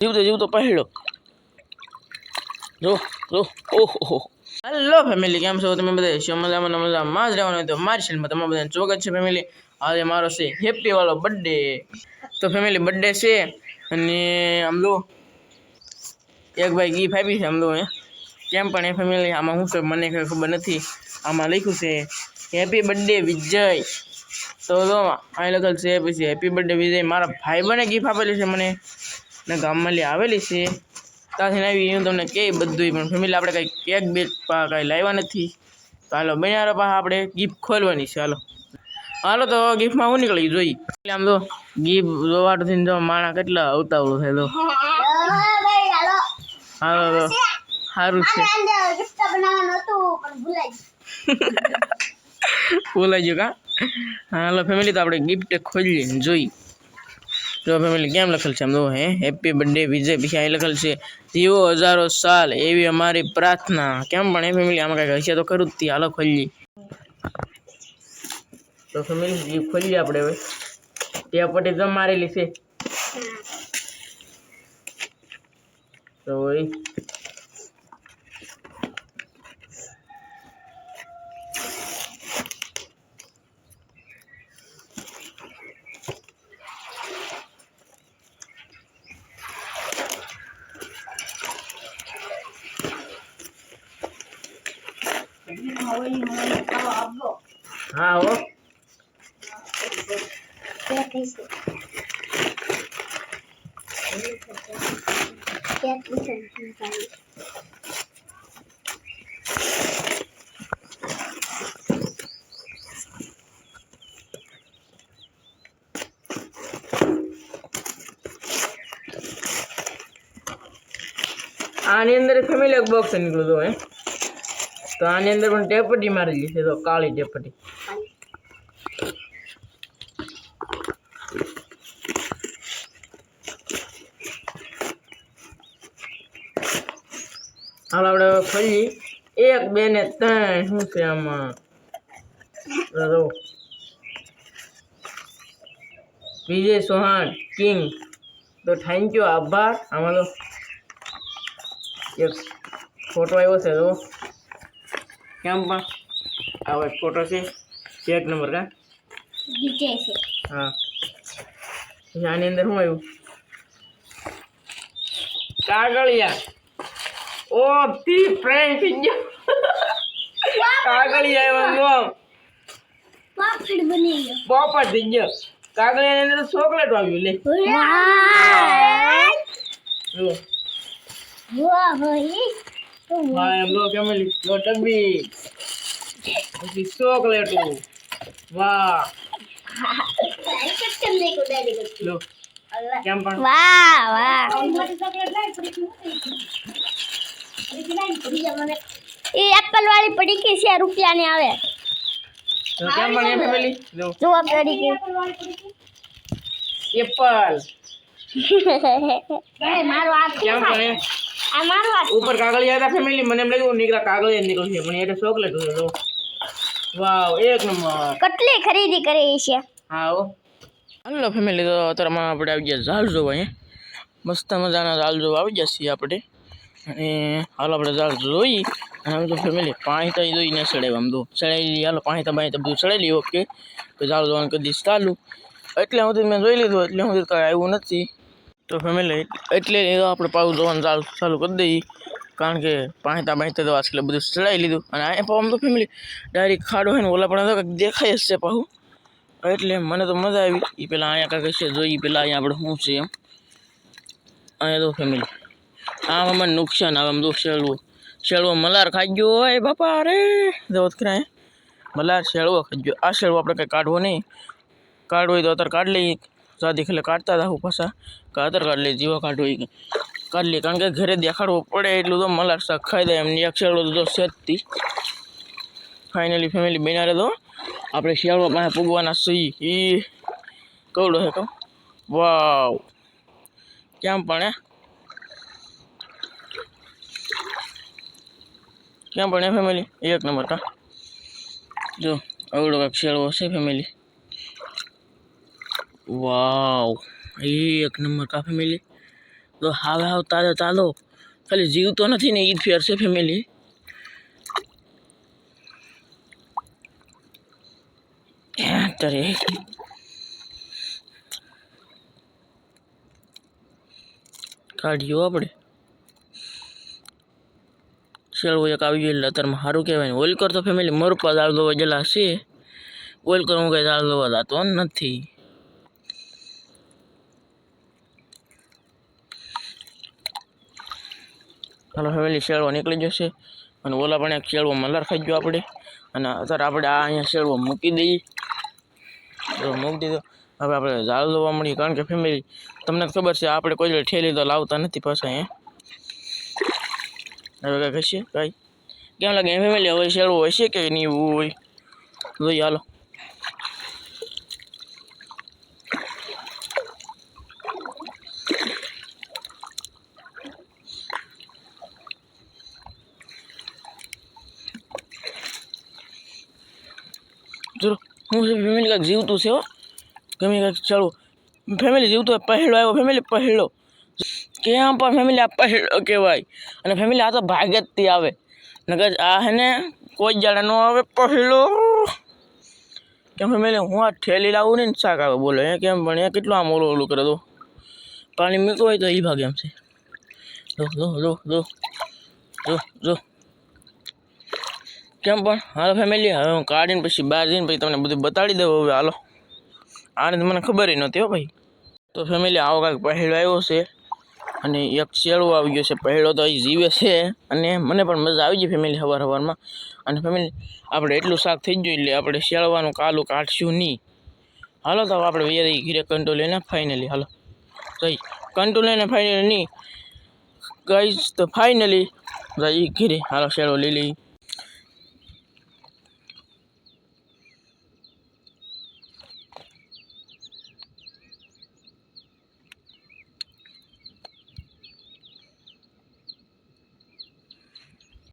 જીવતો પહેલો જો જો ઓહો હેલો ફેમિલી, કેમ છો તમે બધા? શું મજામાં જ રહેવાનું? તો મારી ચેનલમાં તમારું બધાને સ્વાગત છે ફેમિલી. આજે મારો છે હેપી વાળો બર્થડે. તો ફેમિલી બર્થડે છે અને આમ લો એક ભાઈ ગીફ આપી છે આમ લો કેમ પણ એ ફેમિલી આમાં શું છે મને કંઈ ખબર નથી. આમાં લખ્યું છે હેપી બર્થડે વિજય. તો જો અહીં લખેલ છે પછી હેપી બર્થડે વિજય. મારા ભાઈ બને ગીફ આપેલી છે મને ને ગામમાં આવેલી છે ત્યાંથી આવી. હું તમને કહે બધું પણ ફેમિલી આપણે કંઈ કેક બેક કાંઈ લાવ્યા નથી. તો હાલો બન્યા પાસે આપણે ગિફ્ટ ખોલવાની છે. હાલો તો ગિફ્ટમાં શું નીકળી જોઈ. આમ તો ગિફ્ટ જોવાથી જો માણા કેટલા ઉતાવળું થાય તો હાલો તો સારું છે. ભૂલાઈ ગયું કા? હાલો ફેમિલી તો આપણે ગિફ્ટ ખોલીએ જોઈ. તો ફેમિલી કેમ લખેલ છે આમ તો હેપી બર્થડે વિજય. પછી અહીં લખેલ છે જીવો હજારો સાલ એવી અમારી પ્રાર્થના. કેમ પણ એ ફેમિલી આમાં કંઈક હશે તો ખરું જ. હાલો ખોલીએ. તો ફેમિલી ખોલીએ આપણે હવે. ત્યાં પટ્ટી જમ મારેલી છે તો હા હો આની અંદર ફેમિલી એક બોક્સ નીકળ્યું તો આની અંદર પણ ટેપટી મારેલી છે. તો કાળી ટેપટી. હાલ આપણે ખોલી 1 2 ને 3 શું છે આમાં? વિજય ચૌહાણ કિંગ. તો થેન્ક યુ, આભાર. આમાં તો એક ફોટો આવ્યો છે તો કેમ પણ આવો એક ફોટો છે 1 નંબર કા વિજય છે. હા આની અંદર શું આવ્યું? કાગળિયા. ઓ તી ફ્રેન્ડ થઈ ગયો. કાગળિયા આવ્યો પોપટ બની ગયો. પોપટ થઈ ગયો. કાગળિયાની અંદર ચોકલેટ આવ્યું. લે વાહ ભાઈ વાહ એમ લો ફેમિલી. લો ડબ્બી પછી ચોકલેટ. વાહ લો કેમ પણ વાહ વાહ એ એપલ વાળી પડી કે છે રૂપિયાની આવે તો કેમ પણ એ ફેમિલી જો પડી કે એપલ. મારો આ કેમ પણ આ મારો ઉપર કાગળિયા હતા ફેમિલી. મને એમ લાગ્યું નીકળા કાગળિયા નીકળ્યું છે પણ એ તો ચોકલેટ હતો. વાવ 1 નંબર. કેટલી ખરીદી કરી છે? હા હો. હાલો ફેમિલી તો અત્યારમાં આપણે આવી ગયા ઝાડ જોવા. મસ્ત મજાના ઝાડ જોવા આવી ગયા છીએ આપણે. અને હાલો આપણે ઝાડ જોઈ. અને આમ તો ફેમિલી પાણી તો જોઈને ચડાવ્યું. આમ તો ચડાવી હાલો પાણી તો બધું ચડાવી. ઓકે તો ઝાડ જોવાનું કદી ચાલુ. એટલે હું મેં જોઈ લીધું એટલે હું કાંઈ આવ્યું નથી. તો ફેમિલી એટલે આપણે પાછું જોવાનું ચાલુ કરી દઈએ. કારણ કે પાણી તો આજકાલ બધું ચડાવી લીધું. અને અહીંયા આમ તો ફેમિલી ડાયરેક્ટ ખાડો હોય ને ઓલા પણ કંઈક દેખાય જ છે પાછું. એટલે મને તો મજા આવી. એ પેલા અહીંયા કાંઈક છે જોઈ. પેલા અહીંયા આપણે શું છે એમ અહીંયા તો ફેમિલી આમાં મને નુકસાન આવે. આમ તો શેળવો મલાર ખાઈ ગયો હોય બાપા. અરે જવત કરાય મલાર શેળવો ખાઈ ગયો. આ શેળવો આપણે કંઈ કાઢવો નહીં. કાઢવો હોય તો અત્યારે કાઢ લઈએ. સાદી ખેલે કાઢતા હતા હું પાછા અત્યારે કાઢ લઈએ. જીવા કાઢવો હોય કાઢ લઈએ. કારણ કે ઘરે દેખાડવો પડે એટલું તો મલાર શાક ખાઈ દે. એમની એક શેળવો તો સેજતી ફાઇનલી ફેમિલી બન્યા રહે. તો આપણે શિયાળો પાસે પૂગવાના છીએ. એ કવડો છે તો વાવ કેમ પણ કેમ પણ એ ફેમિલી 1 નંબર કા. જો આવડો કાંઈક શેળવો છે ફેમિલી. વાવ 1 નંબર કા ફેમિલી. તો હવે તાજો તાજો ખાલી જીવતો નથી ને ઈ જ ફેર છે ફેમિલી. ત્યારે કાઢ્યો આપણે શેળવું એક આવી ગયું એટલે અત્યારમાં સારું કહેવાય ને. ઓઇલ કર તો ફેમિલી મરપા દાળ દોવા જેલા છે. ઓઇલ કર હું કઈ દાળ દોવા દાતો નથી. હાલો ફેમિલી શેળવો નીકળી જશે અને ઓલા પણ એક શેળવો મલાર ખાઈ ગયો આપણે. અને અત્યારે આપણે આ અહીંયા શેળવો મૂકી દઈએ. મૂકી દીધો. હવે આપણે દાળ દોવા મળીએ કારણ કે ફેમિલી તમને ખબર છે આપણે કોઈ ઠેલી તો લાવતા નથી પાછા અહીંયા. હવે કાંઈ હશે કાંઈ કેમ લાગે ફેમિલી હવે શેળવો હશે કે નહીં હોય જોઈએ. હાલો ચલો હું ફેમિલી કાંઈક જીવતું છે હો. ગમે કાંઈક ચાલો ફેમિલી જીવતું પહેલો આવ્યો ફેમિલી પહેલો કેમ પણ ફેમિલી આ પહેલો કહેવાય. અને ફેમિલી આ તો ભાગતથી આવે નકર આ હે ને કોઈ જાણે ન આવે પહેલો. કેમ ફેમિલી હું આ ઠેલી લાવું ને શાક આવે બોલો એ કેમ પણ એ કેટલું આમ ઓલું કરે દો પાણી મૂકવું હોય તો એ ભાગે એમ છે. જો જો જો જો જો જો કેમ પણ હાલો ફેમિલી હવે હું કાઢીને પછી બહાર જઈને પછી તમને બધું બતાડી દઉં. હવે હાલો આને તો મને ખબર નહોતી હો ભાઈ. તો ફેમિલી આવો કાંઈક પહેલો આવ્યો છે અને એક શેળવો આવી ગયો છે. પહેલો તો અહીં જીવે છે અને મને પણ મજા આવી ગઈ ફેમિલી સવારમાં. અને ફેમિલી આપણે એટલું શાક થઈ ગયું એટલે આપણે શેળવાનું કાલું કાઢશું નહીં. હાલો તો આપણે વૈયા ઘીરે કંટો લઈને ફાઇનલી હાલો જઈ કંટો લઈને ફાઇનલી નહીં ગઈ તો ફાઇનલી જઈ ઘીરે હાલો શેળવો લઈ લઈ.